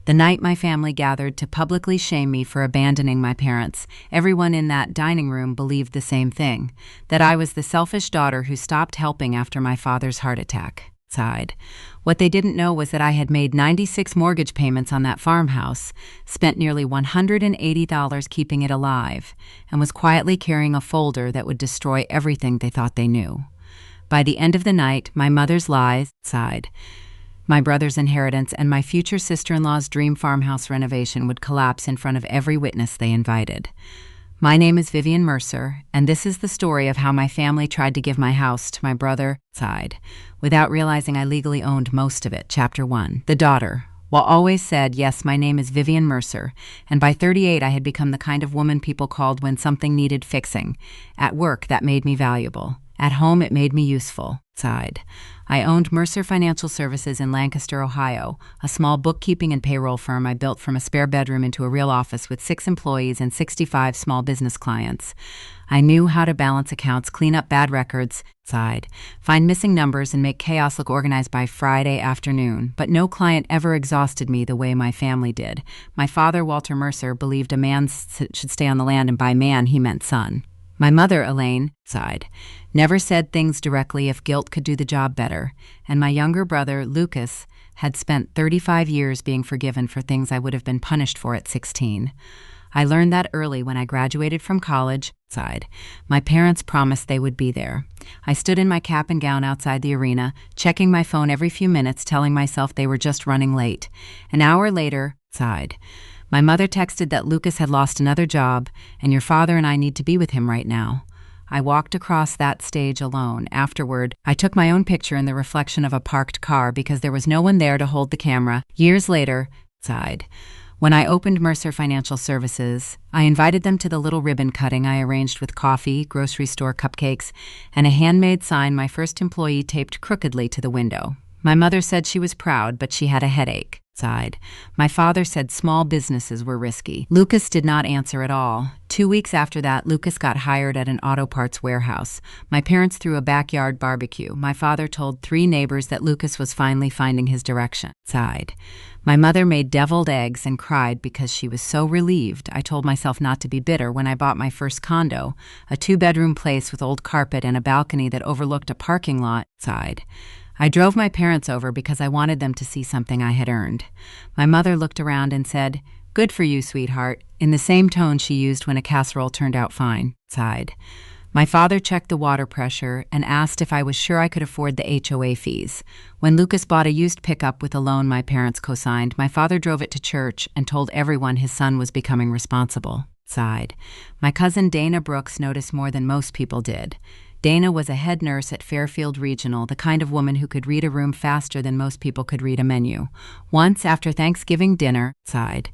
The night my family gathered to publicly shame me for abandoning my parents, everyone in that dining room believed the same thing, that I was the selfish daughter who stopped helping after my father's heart attack. Sighed. What they didn't know was that I had made 96 mortgage payments on that farmhouse, spent nearly $180 keeping it alive, and was quietly carrying a folder that would destroy everything they thought they knew. By the end of the night, my mother's lies, sighed, my brother's inheritance, and my future sister-in-law's dream farmhouse renovation would collapse in front of every witness they invited. My name is Vivian Mercer, and this is the story of how my family tried to give my house to my brother, sighed, without realizing I legally owned most of it. Chapter 1. The Daughter. While always said, yes, my name is Vivian Mercer, and by 38 I had become the kind of woman people called when something needed fixing. At work, that made me valuable. At home, it made me useful. Sighed. I owned Mercer Financial Services in Lancaster, Ohio, a small bookkeeping and payroll firm I built from a spare bedroom into a real office with 6 employees and 65 small business clients. I knew how to balance accounts, clean up bad records, sighed, find missing numbers, and make chaos look organized by Friday afternoon. But no client ever exhausted me the way my family did. My father, Walter Mercer, believed a man should stay on the land, and by man he meant son. My mother, Elaine, sighed, never said things directly if guilt could do the job better, and my younger brother, Lucas, had spent 35 years being forgiven for things I would have been punished for at 16. I learned that early when I graduated from college, sighed. My parents promised they would be there. I stood in my cap and gown outside the arena, checking my phone every few minutes, telling myself they were just running late. An hour later, sighed. My mother texted that Lucas had lost another job, and your father and I need to be with him right now. I walked across that stage alone. Afterward, I took my own picture in the reflection of a parked car because there was no one there to hold the camera. Years later, sighed. When I opened Mercer Financial Services, I invited them to the little ribbon cutting I arranged with coffee, grocery store cupcakes, and a handmade sign my first employee taped crookedly to the window. My mother said she was proud, but she had a headache. Sighed. My father said small businesses were risky. Lucas did not answer at all. 2 weeks after that, Lucas got hired at an auto parts warehouse. My parents threw a backyard barbecue. My father told 3 neighbors that Lucas was finally finding his direction. Sighed. My mother made deviled eggs and cried because she was so relieved. I told myself not to be bitter when I bought my first condo, a 2-bedroom place with old carpet and a balcony that overlooked a parking lot. Sighed. I drove my parents over because I wanted them to see something I had earned. My mother looked around and said, "Good for you, sweetheart," in the same tone she used when a casserole turned out fine. Sighed. My father checked the water pressure and asked if I was sure I could afford the HOA fees. When Lucas bought a used pickup with a loan my parents co-signed, my father drove it to church and told everyone his son was becoming responsible. Sighed. My cousin Dana Brooks noticed more than most people did. Dana was a head nurse at Fairfield Regional, the kind of woman who could read a room faster than most people could read a menu. Once, after Thanksgiving dinner, sighed,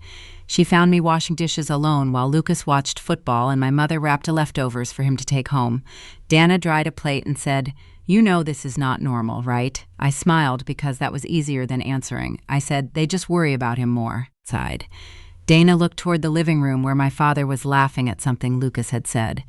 she found me washing dishes alone while Lucas watched football and my mother wrapped leftovers for him to take home. Dana dried a plate and said, "You know this is not normal, right?" I smiled because that was easier than answering. I said, "They just worry about him more," sighed. Dana looked toward the living room where my father was laughing at something Lucas had said.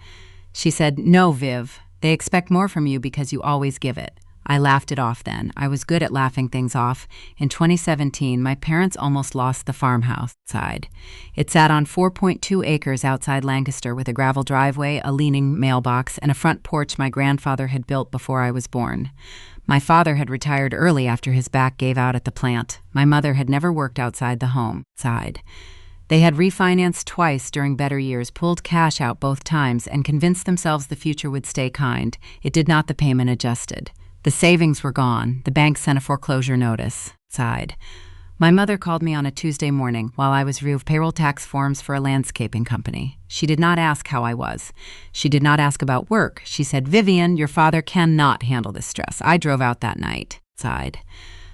She said, "No, Viv. They expect more from you because you always give it." I laughed it off then. I was good at laughing things off. In 2017, my parents almost lost the farmhouse. Sighed. It sat on 4.2 acres outside Lancaster with a gravel driveway, a leaning mailbox, and a front porch my grandfather had built before I was born. My father had retired early after his back gave out at the plant. My mother had never worked outside the home. Sighed. They had refinanced twice during better years, pulled cash out both times, and convinced themselves the future would stay kind. It did not. The payment adjusted. The savings were gone. The bank sent a foreclosure notice. Sighed. My mother called me on a Tuesday morning while I was reviewing payroll tax forms for a landscaping company. She did not ask how I was. She did not ask about work. She said, "Vivian, your father cannot handle this stress. I drove out that night." Sighed.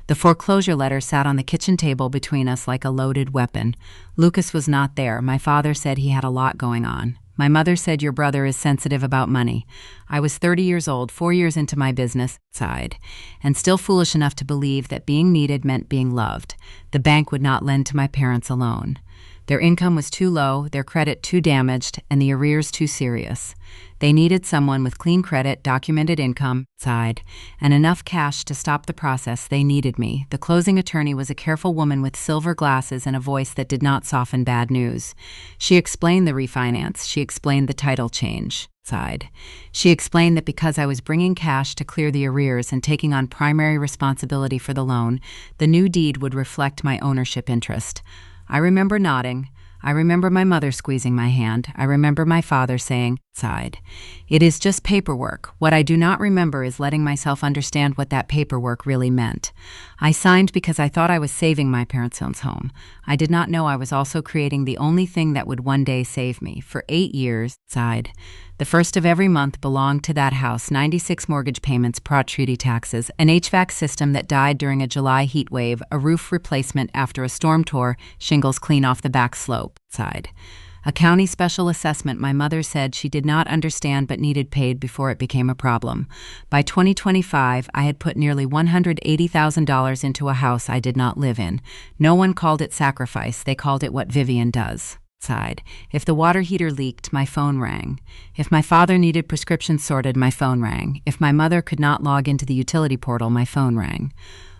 The foreclosure letter sat on the kitchen table between us like a loaded weapon. Lucas was not there. My father said he had a lot going on. My mother said, "Your brother is sensitive about money." I was 30 years old, 4 years into my business, sighed, and still foolish enough to believe that being needed meant being loved. The bank would not lend to my parents alone. Their income was too low, their credit too damaged, and the arrears too serious. They needed someone with clean credit, documented income, side, and enough cash to stop the process. They needed me. The closing attorney was a careful woman with silver glasses and a voice that did not soften bad news. She explained the refinance. She explained the title change. Side. She explained that because I was bringing cash to clear the arrears and taking on primary responsibility for the loan, the new deed would reflect my ownership interest. I remember nodding. I remember my mother squeezing my hand. I remember my father saying, "Side. It is just paperwork. What I do not remember is letting myself understand what that paperwork really meant. I signed because I thought I was saving my parents' home. I did not know I was also creating the only thing that would one day save me. For 8 years, side. The first of every month belonged to that house, 96 mortgage payments, treaty taxes, an HVAC system that died during a July heat wave, a roof replacement after a storm tore shingles clean off the back slope, side. A county special assessment my mother said she did not understand but needed paid before it became a problem. By 2025, I had put nearly $180,000 into a house I did not live in. No one called it sacrifice, they called it what Vivian does. Side. If the water heater leaked, my phone rang. If my father needed prescriptions sorted, my phone rang. If my mother could not log into the utility portal, my phone rang.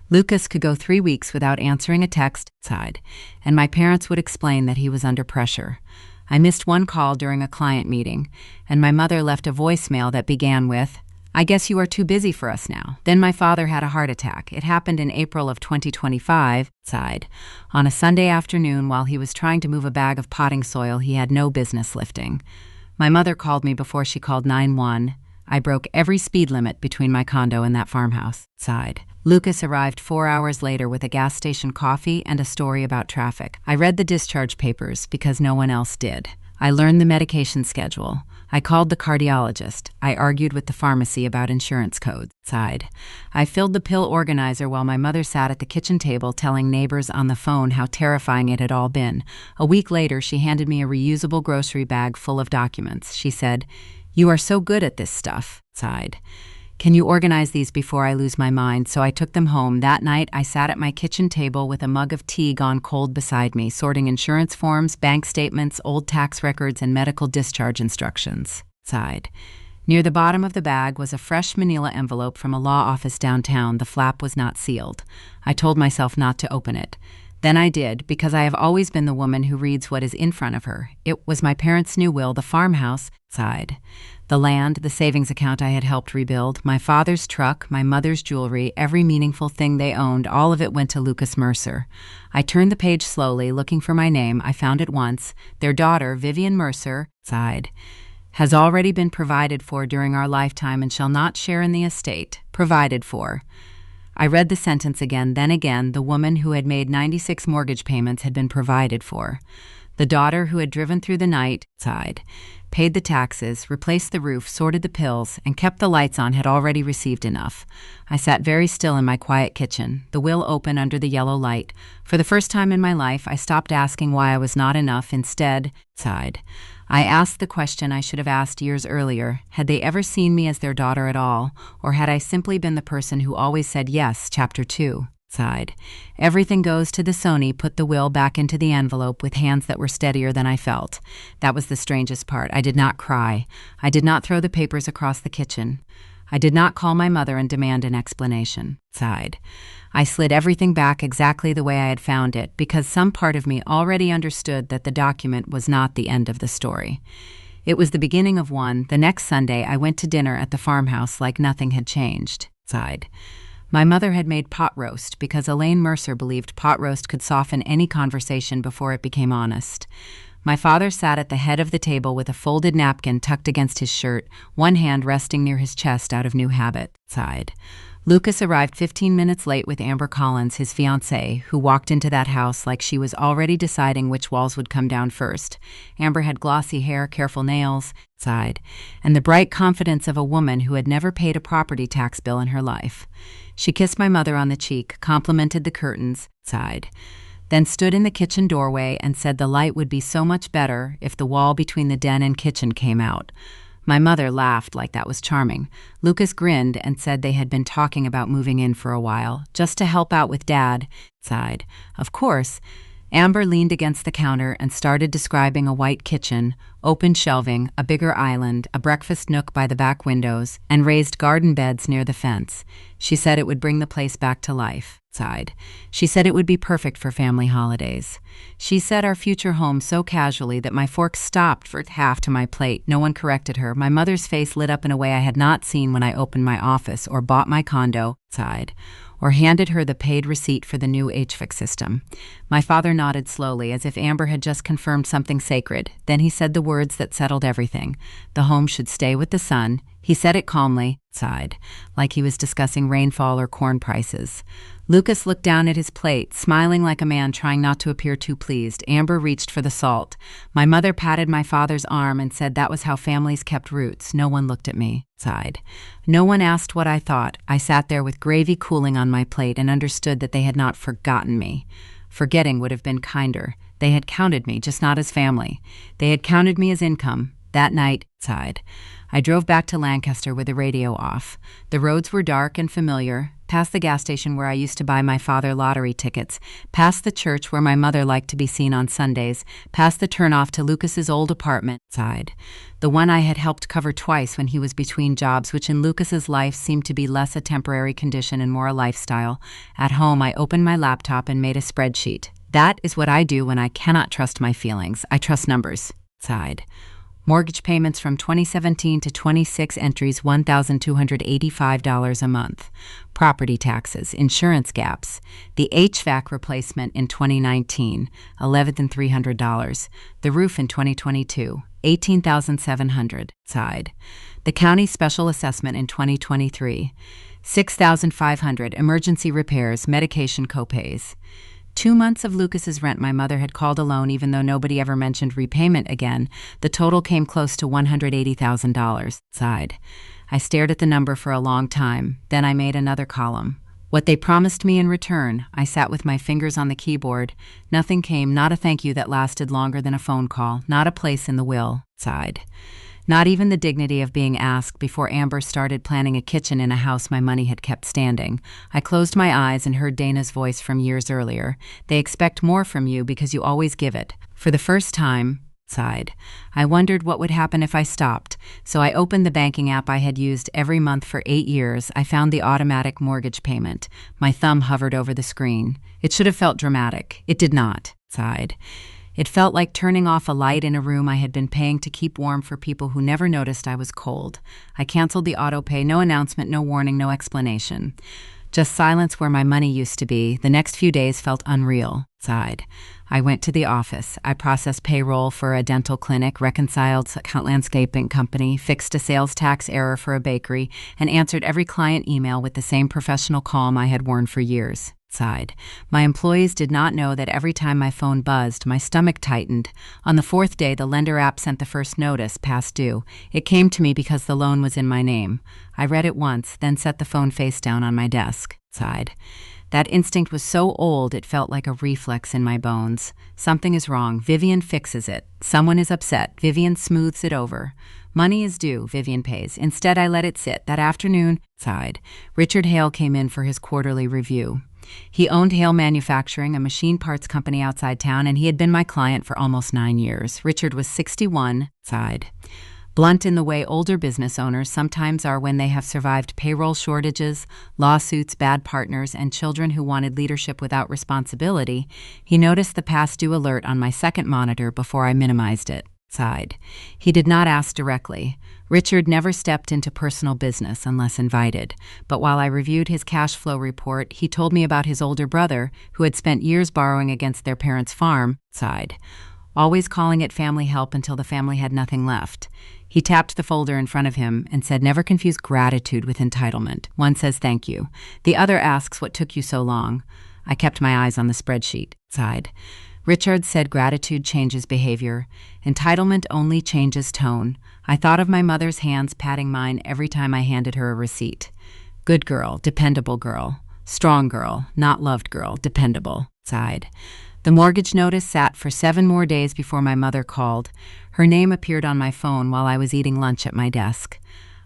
Lucas could go 3 weeks without answering a text, side, and my parents would explain that he was under pressure. I missed one call during a client meeting, and my mother left a voicemail that began with, "I guess you are too busy for us now." Then my father had a heart attack. It happened in April of 2025, side, on a Sunday afternoon while he was trying to move a bag of potting soil he had no business lifting. My mother called me before she called 911. I broke every speed limit between my condo and that farmhouse, side. Lucas arrived 4 hours later with a gas station coffee and a story about traffic. I read the discharge papers because no one else did. I learned the medication schedule. I called the cardiologist. I argued with the pharmacy about insurance codes. Side. I filled the pill organizer while my mother sat at the kitchen table telling neighbors on the phone how terrifying it had all been. A week later, she handed me a reusable grocery bag full of documents. She said, "You are so good at this stuff." Side. "Can you organize these before I lose my mind?" So I took them home. That night, I sat at my kitchen table with a mug of tea gone cold beside me, sorting insurance forms, bank statements, old tax records, and medical discharge instructions. Side. Near the bottom of the bag was a fresh manila envelope from a law office downtown. The flap was not sealed. I told myself not to open it. Then I did, because I have always been the woman who reads what is in front of her. It was my parents' new will, the farmhouse, side. The land, the savings account I had helped rebuild, my father's truck, my mother's jewelry, every meaningful thing they owned, all of it went to Lucas Mercer. I turned the page slowly, looking for my name. I found it once. Their daughter, Vivian Mercer, side, has already been provided for during our lifetime and shall not share in the estate. Provided for. I read the sentence again, then again. The woman who had made 96 mortgage payments had been provided for. The daughter who had driven through the night, side, paid the taxes, replaced the roof, sorted the pills, and kept the lights on had already received enough. I sat very still in my quiet kitchen, the will open under the yellow light. For the first time in my life, I stopped asking why I was not enough. Instead, side, I asked the question I should have asked years earlier. Had they ever seen me as their daughter at all, or had I simply been the person who always said yes, chapter 2? Side. Everything goes to the Sony put the will back into the envelope with hands that were steadier than I felt. That was the strangest part. I did not cry. I did not throw the papers across the kitchen. I did not call my mother and demand an explanation. Side. I slid everything back exactly the way I had found it, because some part of me already understood that the document was not the end of the story. It was the beginning of one. The next Sunday, I went to dinner at the farmhouse like nothing had changed. Side. My mother had made pot roast because Elaine Mercer believed pot roast could soften any conversation before it became honest. My father sat at the head of the table with a folded napkin tucked against his shirt, one hand resting near his chest out of new habit. Side. Lucas arrived 15 minutes late with Amber Collins, his fiancée, who walked into that house like she was already deciding which walls would come down first. Amber had glossy hair, careful nails, side, and the bright confidence of a woman who had never paid a property tax bill in her life. She kissed my mother on the cheek, complimented the curtains, side, then stood in the kitchen doorway and said the light would be so much better if the wall between the den and kitchen came out. My mother laughed like that was charming. Lucas grinned and said they had been talking about moving in for a while, just to help out with Dad, side. Of course, Amber leaned against the counter and started describing a white kitchen, open shelving, a bigger island, a breakfast nook by the back windows, and raised garden beds near the fence. She said it would bring the place back to life. Sighed. She said it would be perfect for family holidays. She said our future home so casually that my fork stopped for half to my plate. No one corrected her. My mother's face lit up in a way I had not seen when I opened my office or bought my condo. Sighed. Or handed her the paid receipt for the new HVAC system. My father nodded slowly, as if Amber had just confirmed something sacred. Then he said the words that settled everything. The home should stay with the son. He said it calmly, sighed, like he was discussing rainfall or corn prices. Lucas looked down at his plate, smiling like a man trying not to appear too pleased. Amber reached for the salt. My mother patted my father's arm and said that was how families kept roots. No one looked at me, sighed. No one asked what I thought. I sat there with gravy cooling on my plate and understood that they had not forgotten me. Forgetting would have been kinder. They had counted me, just not as family. They had counted me as income. That night, sighed. I drove back to Lancaster with the radio off. The roads were dark and familiar, past the gas station where I used to buy my father lottery tickets, past the church where my mother liked to be seen on Sundays, past the turnoff to Lucas's old apartment, sighed. The one I had helped cover twice when he was between jobs, which in Lucas's life seemed to be less a temporary condition and more a lifestyle. At home, I opened my laptop and made a spreadsheet. That is what I do when I cannot trust my feelings. I trust numbers, sighed. Mortgage payments from 2017 to 26 entries, $1,285 a month. Property taxes, insurance gaps. The HVAC replacement in 2019, $11,300. The roof in 2022, $18,700, sighed. The county special assessment in 2023, $6,500. Emergency repairs, medication copays. 2 months of Lucas's rent my mother had called a loan even though nobody ever mentioned repayment again. The total came close to $180,000, sighed. I stared at the number for a long time. Then I made another column. What they promised me in return. I sat with my fingers on the keyboard. Nothing came, not a thank you that lasted longer than a phone call, not a place in the will, sighed. Not even the dignity of being asked before Amber started planning a kitchen in a house my money had kept standing. I closed my eyes and heard Dana's voice from years earlier. They expect more from you because you always give it. For the first time, sighed. I wondered what would happen if I stopped. So I opened the banking app I had used every month for 8 years. I found the automatic mortgage payment. My thumb hovered over the screen. It should have felt dramatic. It did not, sighed. It felt like turning off a light in a room I had been paying to keep warm for people who never noticed I was cold. I canceled the auto pay, no announcement, no warning, no explanation. Just silence where my money used to be. The next few days felt unreal, sighed. I went to the office. I processed payroll for a dental clinic, reconciled a landscaping company, fixed a sales tax error for a bakery, and answered every client email with the same professional calm I had worn for years. Sighed. My employees did not know that every time my phone buzzed, my stomach tightened. On the 4th day, the lender app sent the first notice, past due. It came to me because the loan was in my name. I read it once, then set the phone face down on my desk. Sighed. That instinct was so old it felt like a reflex in my bones. Something is wrong. Vivian fixes it. Someone is upset. Vivian smooths it over. Money is due. Vivian pays. Instead, I let it sit. That afternoon, sighed. Richard Hale came in for his quarterly review. He owned Hale Manufacturing, a machine parts company outside town, and he had been my client for almost 9 years. Richard was 61, sighed. Blunt in the way older business owners sometimes are when they have survived payroll shortages, lawsuits, bad partners, and children who wanted leadership without responsibility, he noticed the past due alert on my second monitor before I minimized it. Sighed. He did not ask directly. Richard never stepped into personal business unless invited, but while I reviewed his cash flow report, he told me about his older brother, who had spent years borrowing against their parents' farm, sighed, always calling it family help until the family had nothing left. He tapped the folder in front of him and said, "Never confuse gratitude with entitlement. One says thank you. The other asks, what took you so long?" I kept my eyes on the spreadsheet, sighed. Richard said gratitude changes behavior. Entitlement only changes tone. I thought of my mother's hands patting mine every time I handed her a receipt. Good girl, dependable girl. Strong girl, not loved girl, dependable, sighed. The mortgage notice sat for 7 more days before my mother called. Her name appeared on my phone while I was eating lunch at my desk.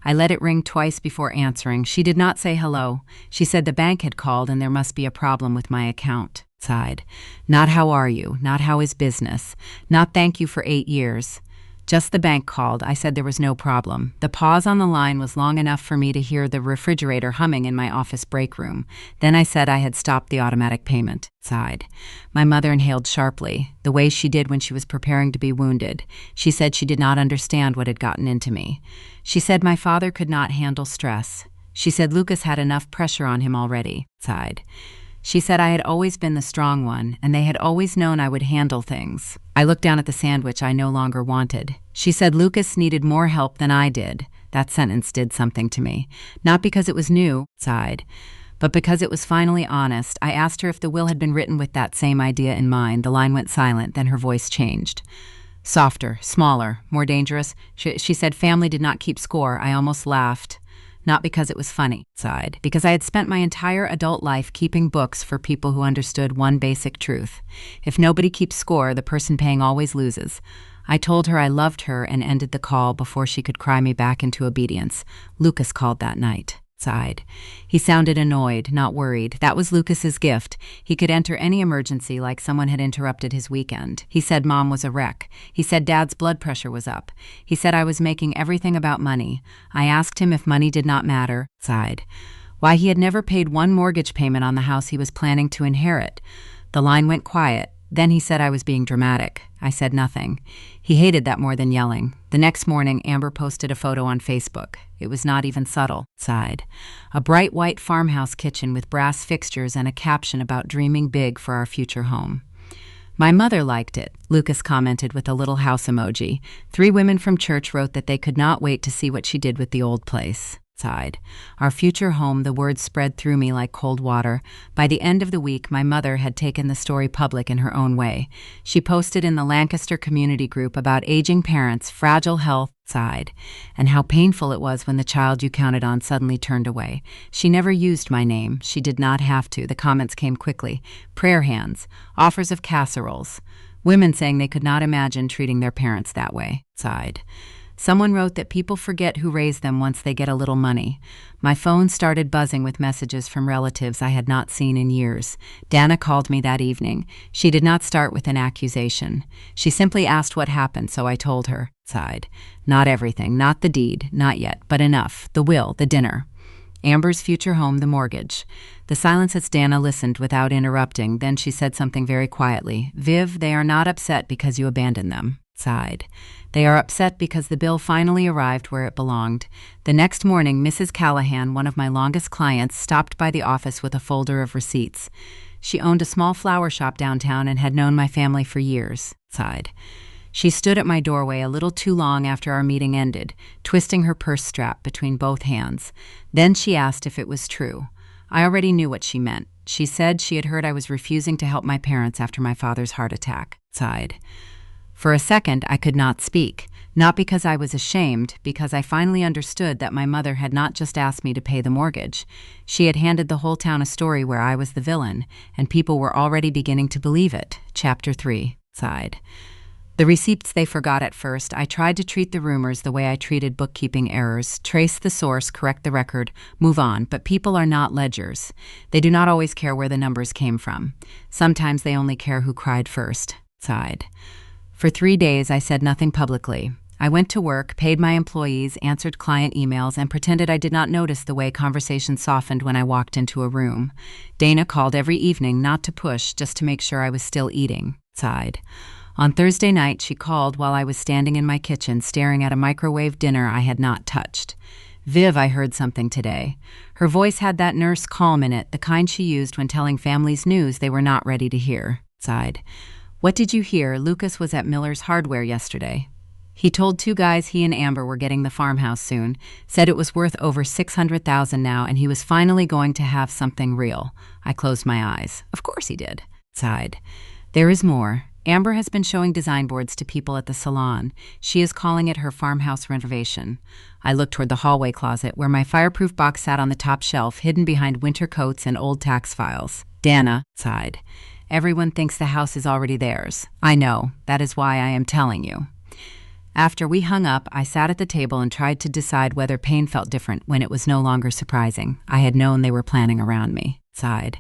I let it ring twice before answering. She did not say hello. She said the bank had called and there must be a problem with my account. Sighed. Not how are you, not how is business, not thank you for 8 years. Just the bank called. I said there was no problem. The pause on the line was long enough for me to hear the refrigerator humming in my office break room. Then I said I had stopped the automatic payment. Sighed. My mother inhaled sharply, the way she did when she was preparing to be wounded. She said she did not understand what had gotten into me. She said my father could not handle stress. She said Lucas had enough pressure on him already. Sighed. She said I had always been the strong one, and they had always known I would handle things. I looked down at the sandwich I no longer wanted. She said Lucas needed more help than I did. That sentence did something to me. Not because it was new, sighed, but because it was finally honest. I asked her if the will had been written with that same idea in mind. The line went silent, then her voice changed. Softer, smaller, more dangerous. She said family did not keep score. I almost laughed. Not because it was funny, sighed, because I had spent my entire adult life keeping books for people who understood one basic truth. If nobody keeps score, the person paying always loses. I told her I loved her and ended the call before she could cry me back into obedience. Lucas called that night. Sighed. He sounded annoyed, not worried. That was Lucas's gift. He could enter any emergency like someone had interrupted his weekend. He said Mom was a wreck. He said Dad's blood pressure was up. He said I was making everything about money. I asked him if money did not matter. Sighed. Why he had never paid one mortgage payment on the house he was planning to inherit. The line went quiet. Then he said I was being dramatic. I said nothing. He hated that more than yelling. The next morning, Amber posted a photo on Facebook. It was not even subtle. Sighed. A bright white farmhouse kitchen with brass fixtures and a caption about dreaming big for our future home. My mother liked it, Lucas commented with a little house emoji. 3 women from church wrote that they could not wait to see what she did with the old place. Sighed. Our future home, the words spread through me like cold water. By the end of the week, my mother had taken the story public in her own way. She posted in the Lancaster community group about aging parents, fragile health, sighed, and how painful it was when the child you counted on suddenly turned away. She never used my name. She did not have to. The comments came quickly. Prayer hands, offers of casseroles, women saying they could not imagine treating their parents that way. Sighed. Someone wrote that people forget who raised them once they get a little money. My phone started buzzing with messages from relatives I had not seen in years. Dana called me that evening. She did not start with an accusation. She simply asked what happened, so I told her. Sighed. Not everything, not the deed, not yet, but enough. The will, the dinner. Amber's future home, the mortgage. The silence as Dana listened without interrupting. Then she said something very quietly. Viv, they are not upset because you abandoned them. Sighed. They are upset because the bill finally arrived where it belonged. The next morning, Mrs. Callahan, one of my longest clients, stopped by the office with a folder of receipts. She owned a small flower shop downtown and had known my family for years. Sighed. She stood at my doorway a little too long after our meeting ended, twisting her purse strap between both hands. Then she asked if it was true. I already knew what she meant. She said she had heard I was refusing to help my parents after my father's heart attack. Sighed. For a second, I could not speak, not because I was ashamed, because I finally understood that my mother had not just asked me to pay the mortgage. She had handed the whole town a story where I was the villain, and people were already beginning to believe it. Chapter 3. Sighed. The receipts they forgot at first. I tried to treat the rumors the way I treated bookkeeping errors, trace the source, correct the record, move on, but people are not ledgers. They do not always care where the numbers came from. Sometimes they only care who cried first. Sighed. For 3 days, I said nothing publicly. I went to work, paid my employees, answered client emails, and pretended I did not notice the way conversation softened when I walked into a room. Dana called every evening, not to push, just to make sure I was still eating. Sighed. On Thursday night, she called while I was standing in my kitchen, staring at a microwave dinner I had not touched. Viv, I heard something today. Her voice had that nurse calm in it, the kind she used when telling families news they were not ready to hear. Sighed. What did you hear? Lucas was at Miller's Hardware yesterday. He told 2 guys he and Amber were getting the farmhouse soon, said it was worth over $600,000 now, and he was finally going to have something real. I closed my eyes. Of course he did. Sighed. There is more. Amber has been showing design boards to people at the salon. She is calling it her farmhouse renovation. I looked toward the hallway closet, where my fireproof box sat on the top shelf, hidden behind winter coats and old tax files. Dana sighed. Everyone thinks the house is already theirs. I know. That is why I am telling you. After we hung up, I sat at the table and tried to decide whether pain felt different when it was no longer surprising. I had known they were planning around me. Sighed.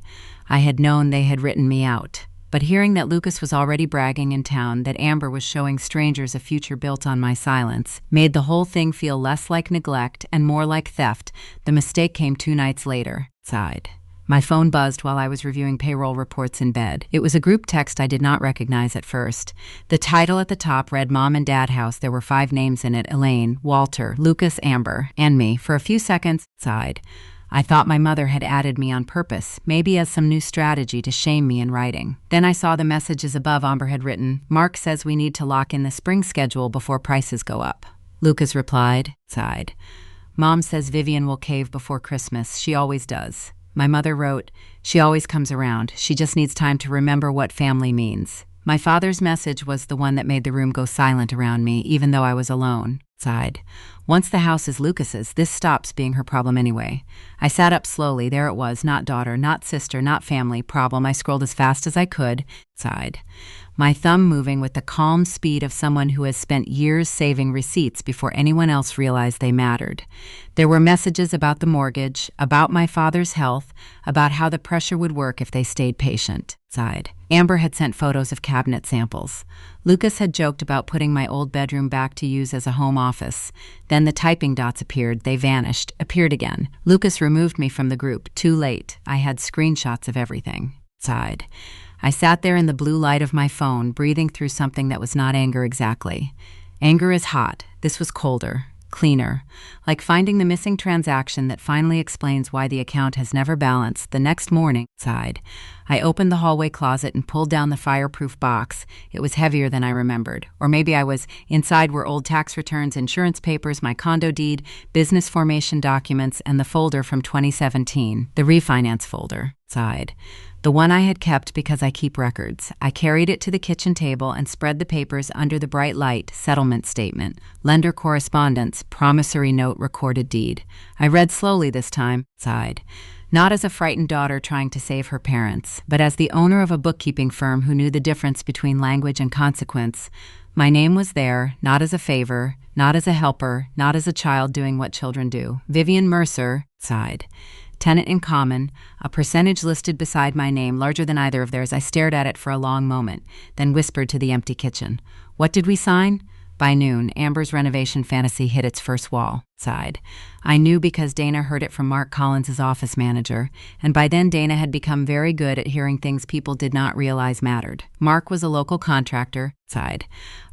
I had known they had written me out. But hearing that Lucas was already bragging in town that Amber was showing strangers a future built on my silence made the whole thing feel less like neglect and more like theft. The mistake came 2 nights later. Sighed. My phone buzzed while I was reviewing payroll reports in bed. It was a group text I did not recognize at first. The title at the top read Mom and Dad House. There were 5 names in it: Elaine, Walter, Lucas, Amber, and me. For a few seconds, sighed. I thought my mother had added me on purpose, maybe as some new strategy to shame me in writing. Then I saw the messages above. Amber had written, "Mark says we need to lock in the spring schedule before prices go up." Lucas replied, sighed. "Mom says Vivian will cave before Christmas. She always does." My mother wrote, "She always comes around. She just needs time to remember what family means." My father's message was the one that made the room go silent around me, even though I was alone. Sighed. Once the house is Lucas's, this stops being her problem anyway. I sat up slowly. There it was, not daughter, not sister, not family problem. I scrolled as fast as I could. Sighed. My thumb moving with the calm speed of someone who has spent years saving receipts before anyone else realized they mattered. There were messages about the mortgage, about my father's health, about how the pressure would work if they stayed patient. Sighed. Amber had sent photos of cabinet samples. Lucas had joked about putting my old bedroom back to use as a home office. Then the typing dots appeared. They vanished, appeared again. Lucas removed me from the group. Too late. I had screenshots of everything. Sighed. I sat there in the blue light of my phone, breathing through something that was not anger exactly. Anger is hot. This was colder, cleaner, like finding the missing transaction that finally explains why the account has never balanced. The next morning, sighed. I opened the hallway closet and pulled down the fireproof box. It was heavier than I remembered. Or maybe I was. Inside were old tax returns, insurance papers, my condo deed, business formation documents, and the folder from 2017, the refinance folder. Sighed. The one I had kept because I keep records. I carried it to the kitchen table and spread the papers under the bright light. Settlement statement, lender correspondence, promissory note, recorded deed. I read slowly this time. Sighed. Not as a frightened daughter trying to save her parents, but as the owner of a bookkeeping firm who knew the difference between language and consequence. My name was there, not as a favor, not as a helper, not as a child doing what children do. Vivian Mercer, sighed. Tenant in common, a percentage listed beside my name, larger than either of theirs. I stared at it for a long moment, then whispered to the empty kitchen. What did we sign? By noon, Amber's renovation fantasy hit its first wall. Sighed. I knew because Dana heard it from Mark Collins' office manager, and by then Dana had become very good at hearing things people did not realize mattered. Mark was a local contractor. Sighed.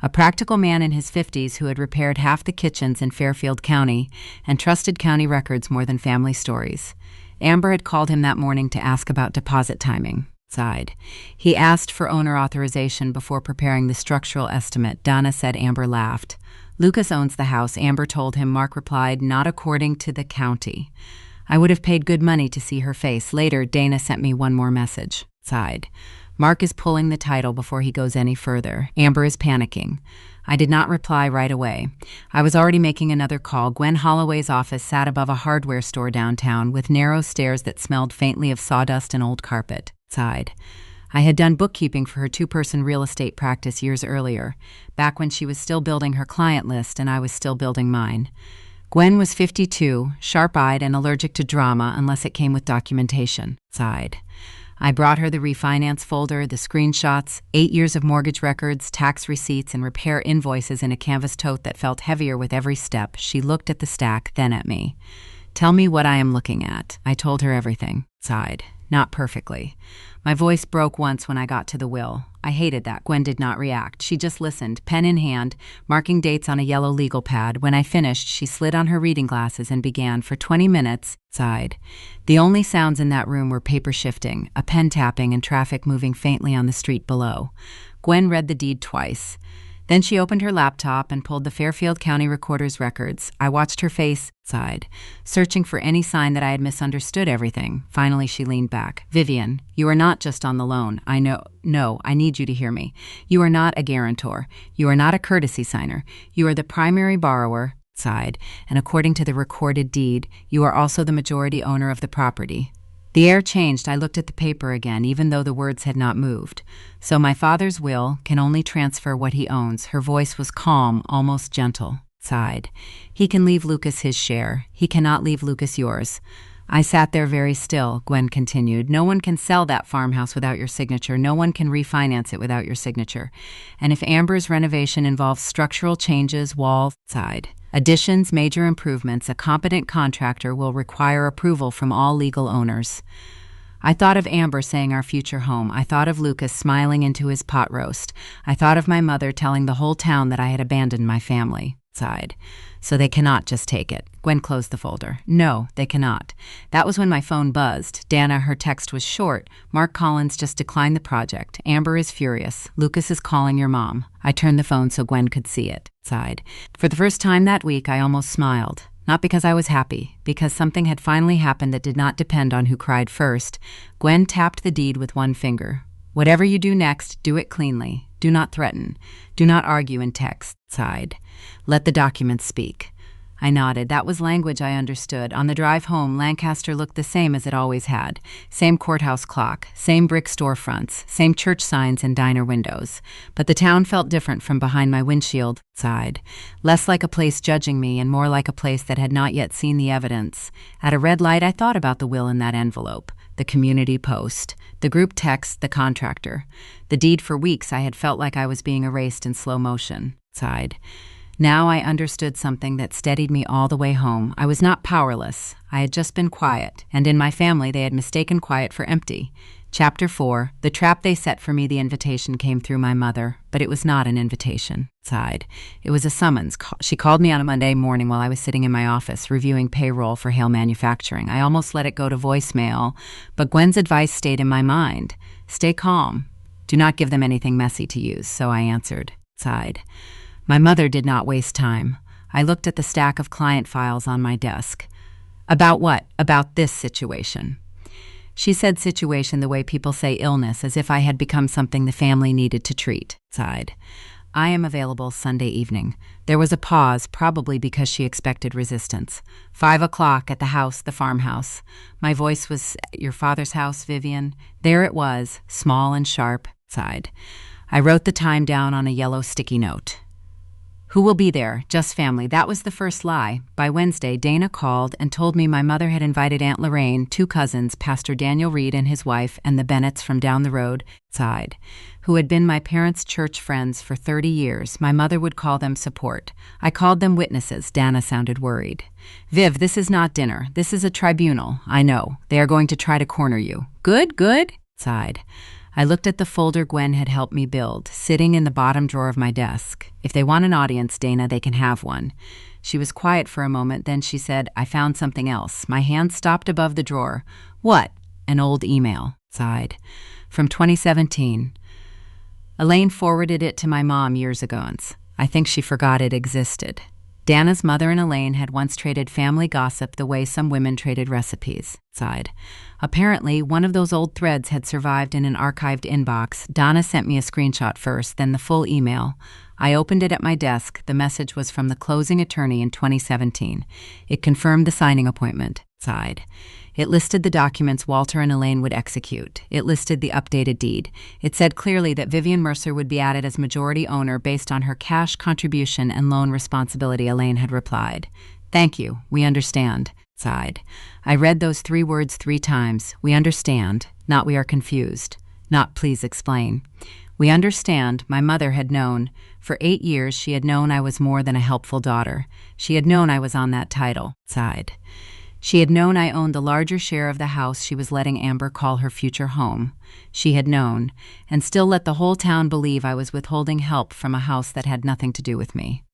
A practical man in his 50s who had repaired half the kitchens in Fairfield County and trusted county records more than family stories. Amber had called him that morning to ask about deposit timing. Sighed. He asked for owner authorization before preparing the structural estimate. Donna said. Amber laughed. Lucas owns the house, Amber told him. Mark replied, not according to the county. I would have paid good money to see her face. Later, Dana sent me one more message. Sighed. Mark is pulling the title before he goes any further. Amber is panicking. I did not reply right away. I was already making another call. Gwen Holloway's office sat above a hardware store downtown with narrow stairs that smelled faintly of sawdust and old carpet. Sighed. I had done bookkeeping for her 2-person real estate practice years earlier, back when she was still building her client list and I was still building mine. Gwen was 52, sharp-eyed and allergic to drama unless it came with documentation. Sighed. I brought her the refinance folder, the screenshots, 8 years of mortgage records, tax receipts, and repair invoices in a canvas tote that felt heavier with every step. She looked at the stack, then at me. Tell me what I am looking at. I told her everything. Sighed. Not perfectly. My voice broke once when I got to the will. I hated that. Gwen did not react. She just listened, pen in hand, marking dates on a yellow legal pad. When I finished, she slid on her reading glasses and began. For 20 minutes, sighed. The only sounds in that room were paper shifting, a pen tapping, and traffic moving faintly on the street below. Gwen read the deed twice. Then she opened her laptop and pulled the Fairfield County Recorder's records. I watched her face, sighed, searching for any sign that I had misunderstood everything. Finally, she leaned back. Vivian, you are not just on the loan. I know. No, I need you to hear me. You are not a guarantor. You are not a courtesy signer. You are the primary borrower, sighed, and according to the recorded deed, you are also the majority owner of the property. The air changed. I looked at the paper again, even though the words had not moved. So my father's will can only transfer what he owns. Her voice was calm, almost gentle. Sighed. He can leave Lucas his share. He cannot leave Lucas yours. I sat there very still. Gwen continued. No one can sell that farmhouse without your signature. No one can refinance it without your signature. And if Amber's renovation involves structural changes, walls, additions, major improvements, a competent contractor will require approval from all legal owners. I thought of Amber saying our future home. I thought of Lucas smiling into his pot roast. I thought of my mother telling the whole town that I had abandoned my family. So they cannot just take it. Gwen closed the folder. No, they cannot. That was when my phone buzzed. Dana, her text was short. Mark Collins just declined the project. Amber is furious. Lucas is calling your mom. I turned the phone so Gwen could see it. For the first time that week, I almost smiled. Not because I was happy, because something had finally happened that did not depend on who cried first. Gwen tapped the deed with one finger. Whatever you do next, do it cleanly. Do not threaten. Do not argue in text. Let the documents speak. I nodded. That was language I understood. On the drive home, Lancaster looked the same as it always had. Same courthouse clock, same brick storefronts, same church signs and diner windows. But the town felt different from behind my windshield. Less like a place judging me and more like a place that had not yet seen the evidence. At a red light, I thought about the will in that envelope. The community post, the group text, the contractor. The deed. For weeks I had felt like I was being erased in slow motion. Now I understood something that steadied me all the way home. I was not powerless. I had just been quiet, and in my family they had mistaken quiet for empty. Chapter 4, the trap they set for me. The invitation came through my mother, but it was not an invitation. It was a summons. She called me on a Monday morning while I was sitting in my office, reviewing payroll for Hale Manufacturing. I almost let it go to voicemail, but Gwen's advice stayed in my mind. Stay calm. Do not give them anything messy to use, so I answered. My mother did not waste time. I looked at the stack of client files on my desk. About what? About this situation. She said situation the way people say illness, as if I had become something the family needed to treat. I am available Sunday evening. There was a pause, probably because she expected resistance. 5 o'clock at the house, the farmhouse. My voice was, your father's house, Vivian? There it was, small and sharp. I wrote the time down on a yellow sticky note. Who will be there? Just family. That was the first lie. By Wednesday, Dana called and told me my mother had invited Aunt Lorraine, 2 cousins, Pastor Daniel Reed and his wife, and the Bennetts from down the road, who had been my parents' church friends for 30 years. My mother would call them support. I called them witnesses. Dana sounded worried. Viv, this is not dinner. This is a tribunal. I know. They are going to try to corner you. Good, good. I looked at the folder Gwen had helped me build, sitting in the bottom drawer of my desk. If they want an audience, Dana, they can have one. She was quiet for a moment, then she said, I found something else. My hand stopped above the drawer. What? An old email. From 2017. Elaine forwarded it to my mom years ago. I think she forgot it existed. Dana's mother and Elaine had once traded family gossip the way some women traded recipes. Apparently, one of those old threads had survived in an archived inbox. Donna sent me a screenshot first, then the full email. I opened it at my desk. The message was from the closing attorney in 2017. It confirmed the signing appointment. It listed the documents Walter and Elaine would execute. It listed the updated deed. It said clearly that Vivian Mercer would be added as majority owner based on her cash contribution and loan responsibility. Elaine had replied, Thank you. We understand. I read those 3 words 3 times. We understand, not we are confused, not please explain. We understand. My mother had known. For 8 years, she had known I was more than a helpful daughter. She had known I was on that title. She had known I owned the larger share of the house she was letting Amber call her future home. She had known, and still let the whole town believe I was withholding help from a house that had nothing to do with me.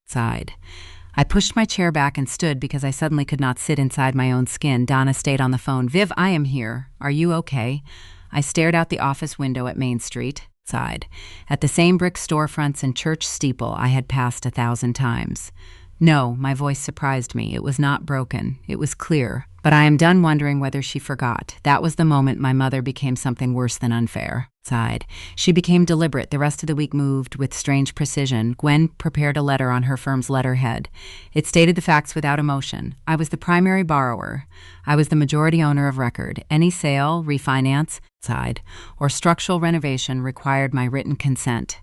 I pushed my chair back and stood because I suddenly could not sit inside my own skin. Donna stayed on the phone. Viv, I am here. Are you okay? I stared out the office window at Main Street. At the same brick storefronts and church steeple I had passed 1,000 times. No, my voice surprised me. It was not broken. It was clear. But I am done wondering whether she forgot. That was the moment my mother became something worse than unfair. sighed. She became deliberate. The rest of the week moved with strange precision. Gwen prepared a letter on her firm's letterhead. It stated the facts without emotion. I was the primary borrower. I was the majority owner of record. Any sale, refinance, sighed, or structural renovation required my written consent.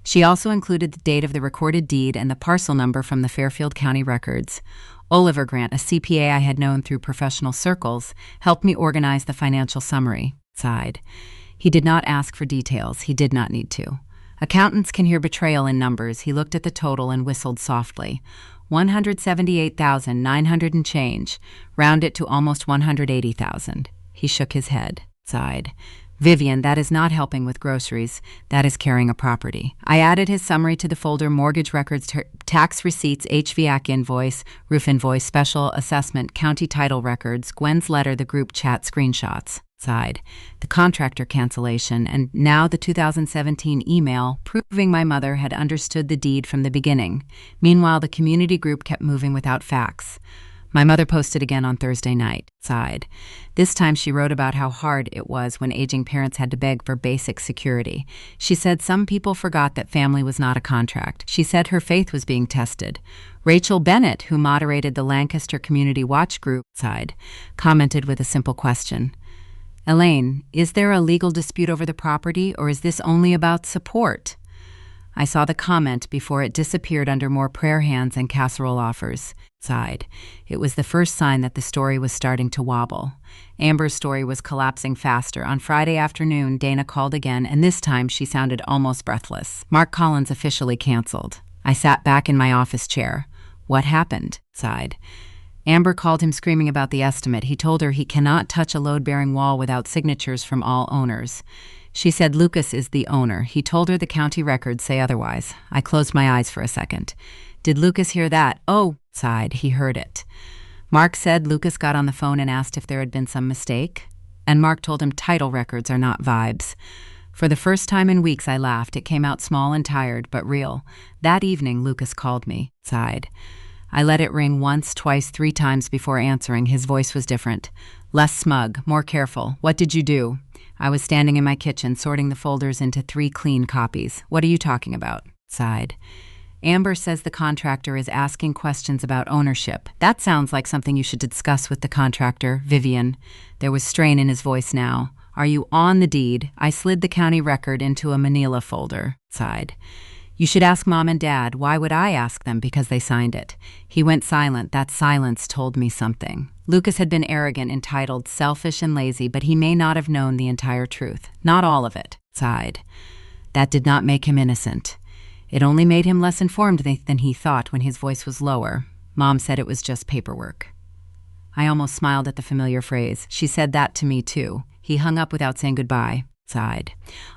She also included the date of the recorded deed and the parcel number from the Fairfield County records. Oliver Grant, a CPA I had known through professional circles, helped me organize the financial summary. Sighed. He did not ask for details. He did not need to. Accountants can hear betrayal in numbers. He looked at the total and whistled softly. 178,900 and change. Round it to almost 180,000. He shook his head. Sighed. Vivian, that is not helping with groceries. That is carrying a property. I added his summary to the folder: mortgage records, tax receipts, HVAC invoice, roof invoice, special assessment, county title records, Gwen's letter, the group chat screenshots. Sighed. The contractor cancellation, and now the 2017 email proving my mother had understood the deed from the beginning. Meanwhile, the community group kept moving without facts. My mother posted again on Thursday night. Sighed. This time she wrote about how hard it was when aging parents had to beg for basic security. She said some people forgot that family was not a contract. She said her faith was being tested. Rachel Bennett, who moderated the Lancaster Community Watch Group, sighed, commented with a simple question. Elaine, is there a legal dispute over the property, or is this only about support? I saw the comment before it disappeared under more prayer hands and casserole offers. Sighed. It was the first sign that the story was starting to wobble. Amber's story was collapsing faster. On Friday afternoon, Dana called again, and this time she sounded almost breathless. Mark Collins officially canceled. I sat back in my office chair. What happened? Sighed. Amber called him screaming about the estimate. He told her he cannot touch a load-bearing wall without signatures from all owners. She said Lucas is the owner. He told her the county records say otherwise. I closed my eyes for a second. Did Lucas hear that? Oh, sighed. He heard it. Mark said Lucas got on the phone and asked if there had been some mistake. And Mark told him title records are not vibes. For the first time in weeks, I laughed. It came out small and tired, but real. That evening, Lucas called me. Sighed. I let it ring once, twice, 3 times before answering. His voice was different. Less smug, more careful. What did you do? I was standing in my kitchen, sorting the folders into 3 clean copies. What are you talking about? Sighed. Amber says the contractor is asking questions about ownership. That sounds like something you should discuss with the contractor, Vivian. There was strain in his voice now. Are you on the deed? I slid the county record into a manila folder. Sighed. You should ask Mom and Dad. Why would I ask them? Because they signed it. He went silent. That silence told me something. Lucas had been arrogant, entitled, selfish, and lazy, but he may not have known the entire truth. Not all of it. Sighed. That did not make him innocent. It only made him less informed than he thought when his voice was lower. Mom said it was just paperwork. I almost smiled at the familiar phrase. She said that to me, too. He hung up without saying goodbye. Sighed.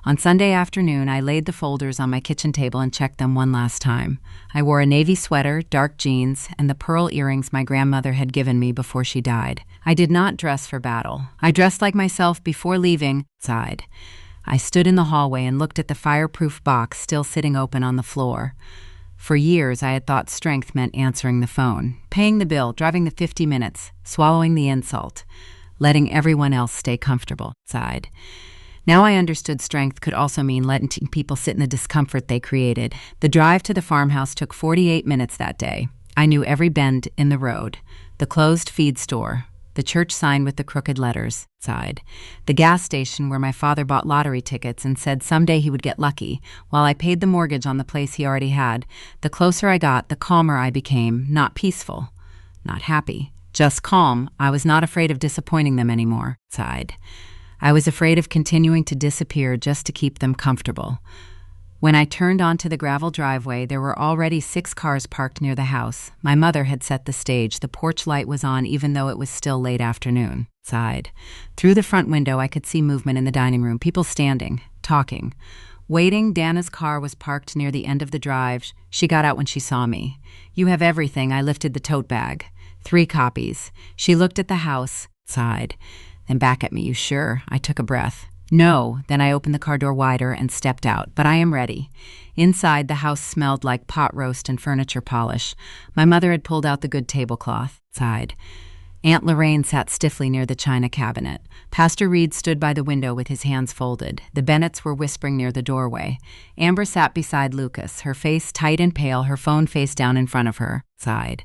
On Sunday afternoon, I laid the folders on my kitchen table and checked them one last time. I wore a navy sweater, dark jeans, and the pearl earrings my grandmother had given me before she died. I did not dress for battle. I dressed like myself before leaving. Sighed. I stood in the hallway and looked at the fireproof box still sitting open on the floor. For years, I had thought strength meant answering the phone, paying the bill, driving the 50 minutes, swallowing the insult, letting everyone else stay comfortable. Sighed. Now I understood strength could also mean letting people sit in the discomfort they created. The drive to the farmhouse took 48 minutes that day. I knew every bend in the road. The closed feed store. The church sign with the crooked letters. Sighed. The gas station where my father bought lottery tickets and said someday he would get lucky, while I paid the mortgage on the place he already had. The closer I got, the calmer I became. Not peaceful. Not happy. Just calm. I was not afraid of disappointing them anymore. Sighed. I was afraid of continuing to disappear just to keep them comfortable. When I turned onto the gravel driveway, there were already 6 cars parked near the house. My mother had set the stage. The porch light was on even though it was still late afternoon. Sighed. Through the front window, I could see movement in the dining room, people standing, talking. Waiting, Dana's car was parked near the end of the drive. She got out when she saw me. You have everything. I lifted the tote bag. 3 copies. She looked at the house, sighed. Then back at me. You sure? I took a breath. No. Then I opened the car door wider and stepped out. But I am ready. Inside, the house smelled like pot roast and furniture polish. My mother had pulled out the good tablecloth. Sighed. Aunt Lorraine sat stiffly near the china cabinet. Pastor Reed stood by the window with his hands folded. The Bennetts were whispering near the doorway. Amber sat beside Lucas, her face tight and pale, her phone face down in front of her. Sighed.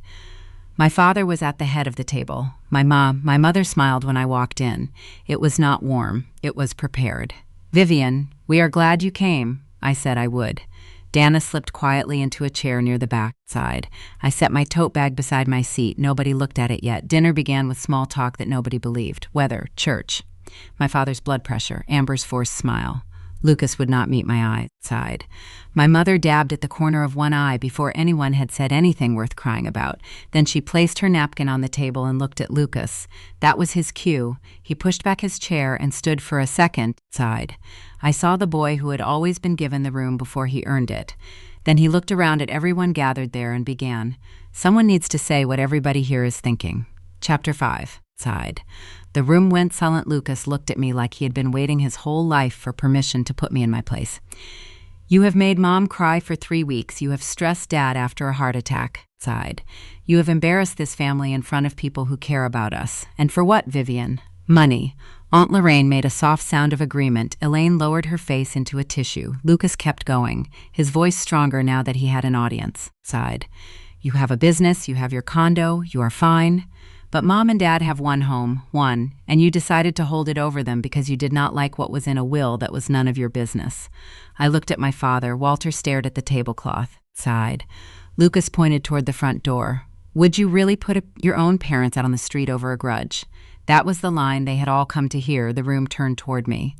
My father was at the head of the table. My mother smiled when I walked in. It was not warm. It was prepared. "Vivian, we are glad you came," I said I would. Dana slipped quietly into a chair near the back side. I set my tote bag beside my seat. Nobody looked at it yet. Dinner began with small talk that nobody believed. Weather, church. My father's blood pressure, Amber's forced smile. Lucas would not meet my eye. Sighed. My mother dabbed at the corner of one eye before anyone had said anything worth crying about. Then she placed her napkin on the table and looked at Lucas. That was his cue. He pushed back his chair and stood for a second. Sighed. I saw the boy who had always been given the room before he earned it. Then he looked around at everyone gathered there and began. Someone needs to say what everybody here is thinking. Chapter 5. Sighed. The room went silent. Lucas looked at me like he had been waiting his whole life for permission to put me in my place. You have made Mom cry for 3 weeks. You have stressed Dad after a heart attack. Sighed. You have embarrassed this family in front of people who care about us. And for what, Vivian? Money. Aunt Lorraine made a soft sound of agreement. Elaine lowered her face into a tissue. Lucas kept going, his voice stronger now that he had an audience. Sighed. You have a business, you have your condo, you are fine. But Mom and Dad have one home, and you decided to hold it over them because you did not like what was in a will that was none of your business. I looked at my father. Walter stared at the tablecloth. Sighed. Lucas pointed toward the front door. Would you really put your own parents out on the street over a grudge? That was the line they had all come to hear. The room turned toward me.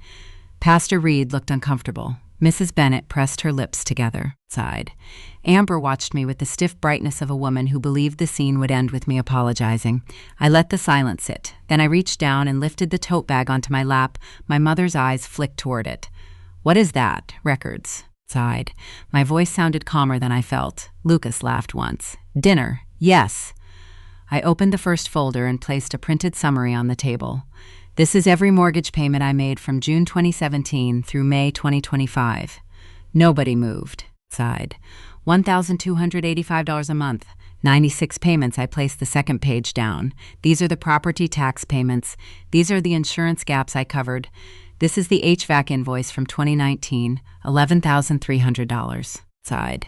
Pastor Reed looked uncomfortable. Mrs. Bennett pressed her lips together. Sighed. Amber watched me with the stiff brightness of a woman who believed the scene would end with me apologizing. I let the silence sit. Then I reached down and lifted the tote bag onto my lap. My mother's eyes flicked toward it. What is that? Records. Sighed. My voice sounded calmer than I felt. Lucas laughed once. Dinner. Yes. I opened the first folder and placed a printed summary on the table. This is every mortgage payment I made from June 2017 through May 2025. Nobody moved. Sighed. $1,285 a month. 96 payments. I placed the second page down. These are the property tax payments. These are the insurance gaps I covered. This is the HVAC invoice from 2019, $11,300. Sighed.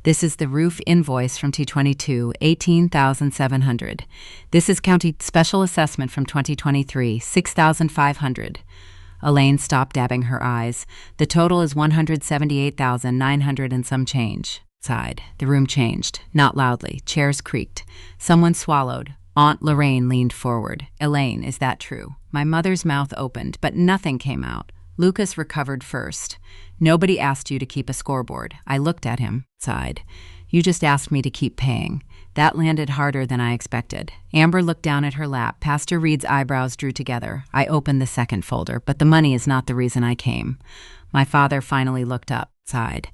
This is the roof invoice from T22, $18,700. This is county special assessment from 2023, $6,500. Elaine stopped dabbing her eyes. The total is $178,900 and some change. Sighed. The room changed, not loudly. Chairs creaked. Someone swallowed. Aunt Lorraine leaned forward. Elaine, is that true? My mother's mouth opened, but nothing came out. Lucas recovered first. Nobody asked you to keep a scoreboard. I looked at him. Sighed. You just asked me to keep paying. That landed harder than I expected. Amber looked down at her lap. Pastor Reed's eyebrows drew together. I opened the second folder, but the money is not the reason I came. My father finally looked up. Sighed.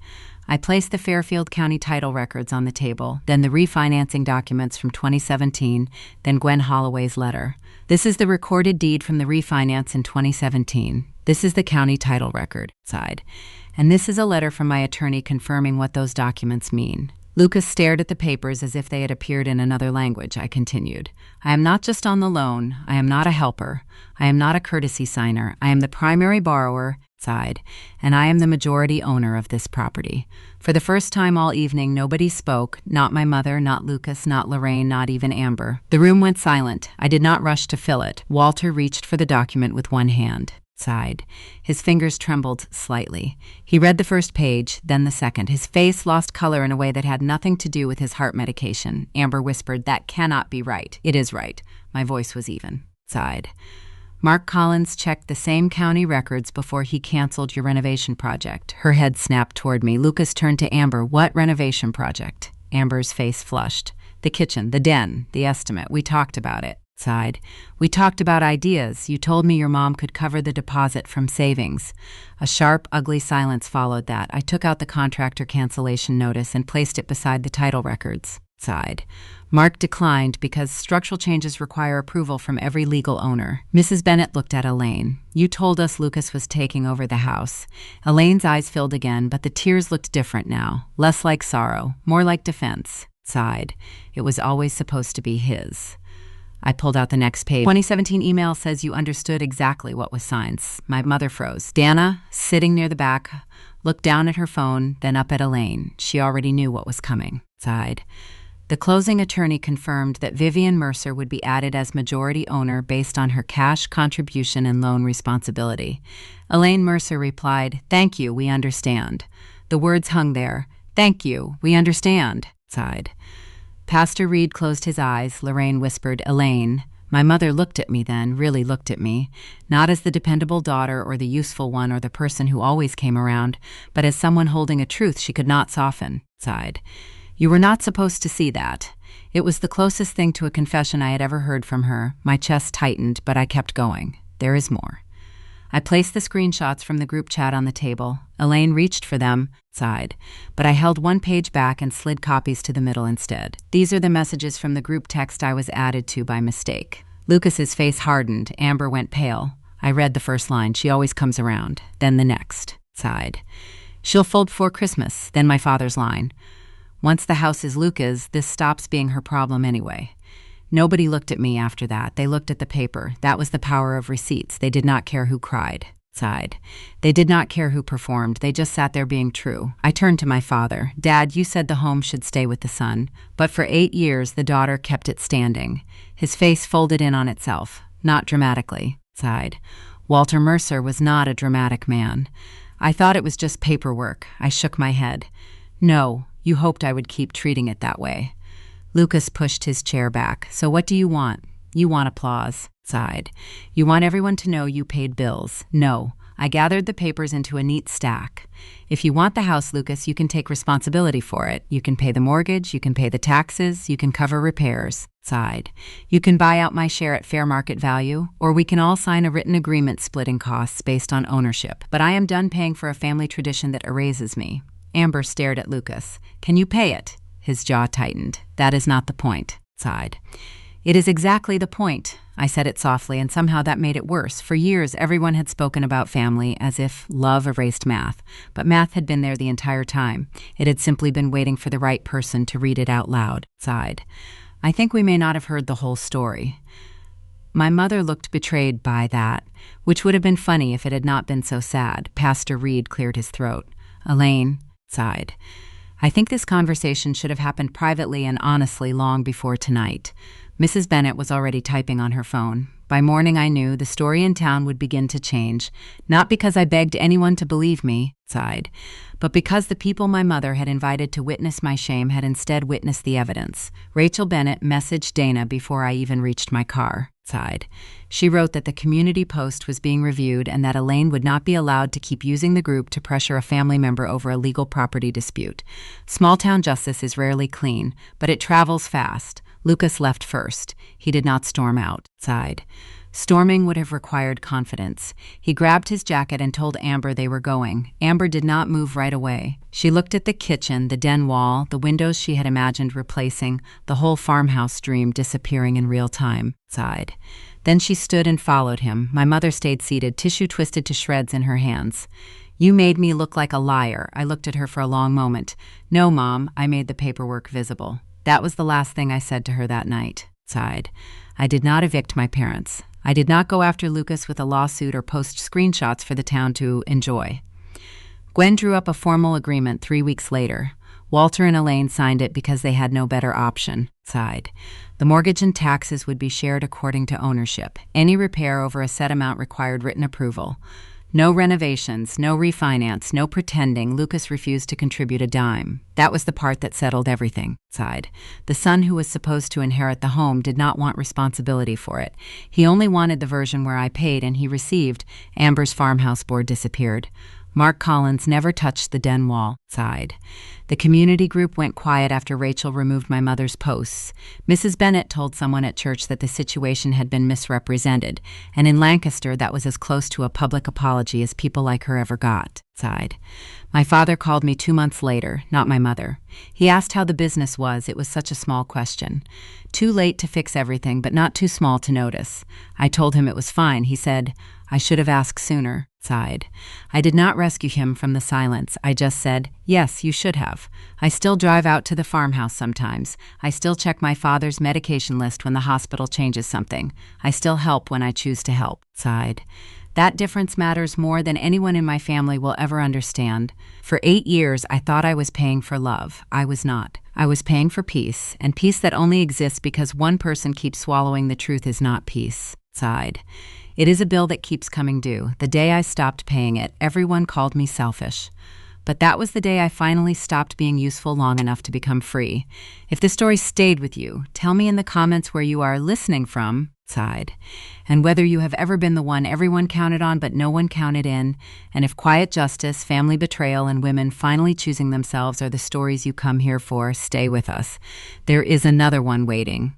I placed the Fairfield County title records on the table, then the refinancing documents from 2017, then Gwen Holloway's letter. This is the recorded deed from the refinance in 2017. This is the county title record. Sighed. And this is a letter from my attorney confirming what those documents mean. Lucas stared at the papers as if they had appeared in another language. I continued. I am not just on the loan. I am not a helper. I am not a courtesy signer. I am the primary borrower. Sighed. And I am the majority owner of this property. For the first time all evening, nobody spoke. Not my mother, not Lucas, not Lorraine, not even Amber. The room went silent. I did not rush to fill it. Walter reached for the document with one hand. Sighed. His fingers trembled slightly. He read the first page, then the second. His face lost color in a way that had nothing to do with his heart medication. Amber whispered, "That cannot be right." "It is right." My voice was even. Sighed. Mark Collins checked the same county records before he canceled your renovation project. Her head snapped toward me. Lucas turned to Amber. "What renovation project?" Amber's face flushed. "The kitchen, the den, the estimate. We talked about it." Sighed. "We talked about ideas. You told me your mom could cover the deposit from savings." A sharp, ugly silence followed that. I took out the contractor cancellation notice and placed it beside the title records. Sighed. Mark declined because structural changes require approval from every legal owner. Mrs. Bennett looked at Elaine. "You told us Lucas was taking over the house." Elaine's eyes filled again, but the tears looked different now. Less like sorrow, more like defense. Sighed. "It was always supposed to be his." I pulled out the next page. 2017 email says you understood exactly what was signed. My mother froze. Dana, sitting near the back, looked down at her phone, then up at Elaine. She already knew what was coming. Sighed. The closing attorney confirmed that Vivian Mercer would be added as majority owner based on her cash contribution and loan responsibility. Elaine Mercer replied, "Thank you, we understand." The words hung there. "Thank you, we understand," sighed. Pastor Reed closed his eyes. Lorraine whispered, "Elaine." My mother looked at me then, really looked at me, not as the dependable daughter or the useful one or the person who always came around, but as someone holding a truth she could not soften, sighed. "You were not supposed to see that." It was the closest thing to a confession I had ever heard from her. My chest tightened, but I kept going. There is more. I placed the screenshots from the group chat on the table. Elaine reached for them, sighed, but I held one page back and slid copies to the middle instead. These are the messages from the group text I was added to by mistake. Lucas's face hardened. Amber went pale. I read the first line, "She always comes around." Then the next, sighed. "She'll fold before Christmas." Then my father's line, "Once the house is Luca's, this stops being her problem anyway." Nobody looked at me after that. They looked at the paper. That was the power of receipts. They did not care who cried, sighed. They did not care who performed. They just sat there being true. I turned to my father. "Dad, you said the home should stay with the son, but for 8 years the daughter kept it standing." His face folded in on itself. "Not dramatically," sighed. Walter Mercer was not a dramatic man. I thought it was just paperwork. I shook my head. "No, you hoped I would keep treating it that way." Lucas pushed his chair back. "So what do you want?" "You want applause," sighed. "You want everyone to know you paid bills." "No." I gathered the papers into a neat stack. "If you want the house, Lucas, you can take responsibility for it. You can pay the mortgage, you can pay the taxes, you can cover repairs," sighed. "You can buy out my share at fair market value, or we can all sign a written agreement splitting costs based on ownership. But I am done paying for a family tradition that erases me." Amber stared at Lucas. "Can you pay it?" His jaw tightened. "That is not the point," sighed. "It is exactly the point." I said it softly, and somehow that made it worse. For years, everyone had spoken about family as if love erased math, but math had been there the entire time. It had simply been waiting for the right person to read it out loud, sighed. "I think we may not have heard the whole story." My mother looked betrayed by that, which would have been funny if it had not been so sad. Pastor Reed cleared his throat. "Elaine," sighed. "I think this conversation should have happened privately and honestly long before tonight." Mrs. Bennett was already typing on her phone. By morning I knew the story in town would begin to change, not because I begged anyone to believe me, sighed, but because the people my mother had invited to witness my shame had instead witnessed the evidence. Rachel Bennett messaged Dana before I even reached my car, sighed. She wrote that the community post was being reviewed and that Elaine would not be allowed to keep using the group to pressure a family member over a legal property dispute. Small-town justice is rarely clean, but it travels fast. Lucas left first. He did not storm out, sighed. Storming would have required confidence. He grabbed his jacket and told Amber they were going. Amber did not move right away. She looked at the kitchen, the den wall, the windows she had imagined replacing, the whole farmhouse dream disappearing in real time, sighed. Then she stood and followed him. My mother stayed seated, tissue twisted to shreds in her hands. "You made me look like a liar." I looked at her for a long moment. "No, Mom," I made the paperwork visible. That was the last thing I said to her that night, sighed. I did not evict my parents. I did not go after Lucas with a lawsuit or post screenshots for the town to enjoy. Gwen drew up a formal agreement 3 weeks later. Walter and Elaine signed it because they had no better option, sighed. The mortgage and taxes would be shared according to ownership. Any repair over a set amount required written approval. No renovations, no refinance, no pretending. Lucas refused to contribute a dime. That was the part that settled everything, sighed. The son who was supposed to inherit the home did not want responsibility for it. He only wanted the version where I paid and he received. Amber's farmhouse board disappeared. Mark Collins never touched the den wall, sighed. The community group went quiet after Rachel removed my mother's posts. Mrs. Bennett told someone at church that the situation had been misrepresented, and in Lancaster that was as close to a public apology as people like her ever got, sighed. My father called me 2 months later, not my mother. He asked how the business was. It was such a small question. Too late to fix everything, but not too small to notice. I told him it was fine. He said, I should have asked sooner, sighed. I did not rescue him from the silence. I just said, yes, you should have. I still drive out to the farmhouse sometimes. I still check my father's medication list when the hospital changes something. I still help when I choose to help, sighed. That difference matters more than anyone in my family will ever understand. For 8 years, I thought I was paying for love. I was not. I was paying for peace, and peace that only exists because one person keeps swallowing the truth is not peace, sighed. It is a bill that keeps coming due. The day I stopped paying it, everyone called me selfish. But that was the day I finally stopped being useful long enough to become free. If this story stayed with you, tell me in the comments where you are listening from, sighed. And whether you have ever been the one everyone counted on but no one counted in, and if quiet justice, family betrayal, and women finally choosing themselves are the stories you come here for, stay with us. There is another one waiting.